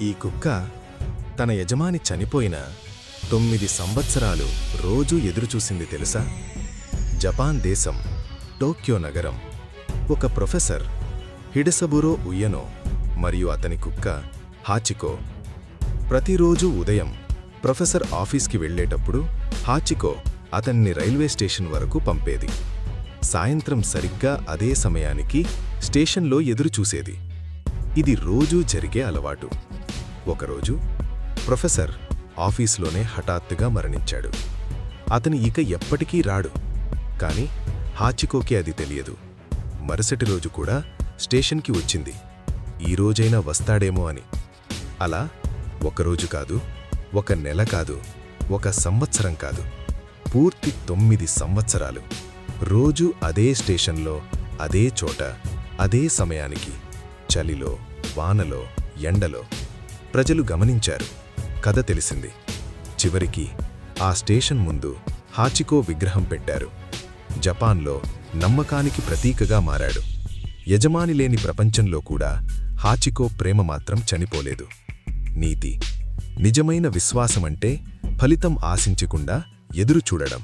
ఈ కుక్క తన యజమాని చనిపోయిన 9 సంవత్సరాలు రోజూ ఎదురుచూసింది తెలుసా? జపాన్ దేశం టోక్యో నగరం ఒక ప్రొఫెసర్ హిడెసబురో ఉయ్యనో మరియు అతని కుక్క హాచికో. ప్రతిరోజూ ఉదయం ప్రొఫెసర్ ఆఫీస్కి వెళ్ళేటప్పుడు హాచికో అతన్ని రైల్వే స్టేషన్ వరకు పంపేది. సాయంత్రం సరిగ్గా అదే సమయానికి స్టేషన్లో ఎదురుచూసేది. ఇది రోజూ జరిగే అలవాటు. ఒకరోజు ప్రొఫెసర్ ఆఫీసులోనే హఠాత్తుగా మరణించాడు. అతను ఇక ఎప్పటికీ రాడు. కాని హాచికోకి అది తెలియదు. మరుసటి రోజు కూడా స్టేషన్కి వచ్చింది, ఈ రోజైనా వస్తాడేమో అని. అలా ఒకరోజు కాదు, ఒక నెల కాదు, ఒక సంవత్సరం కాదు, పూర్తి 9 సంవత్సరాలు రోజూ అదే స్టేషన్లో, అదే చోట, అదే సమయానికి, చలిలో, వానలో, ఎండలో. ప్రజలు గమనించారు, కథ తెలిసింది. చివరికి ఆ స్టేషన్ ముందు హాచికో విగ్రహం పెట్టారు. జపాన్లో నమ్మకానికి ప్రతీకగా మారాడు. యజమాని లేని ప్రపంచంలో కూడా హాచికో ప్రేమ మాత్రం చనిపోలేదు. నీతి: నిజమైన విశ్వాసమంటే ఫలితం ఆశించకుండా ఎదురుచూడడం.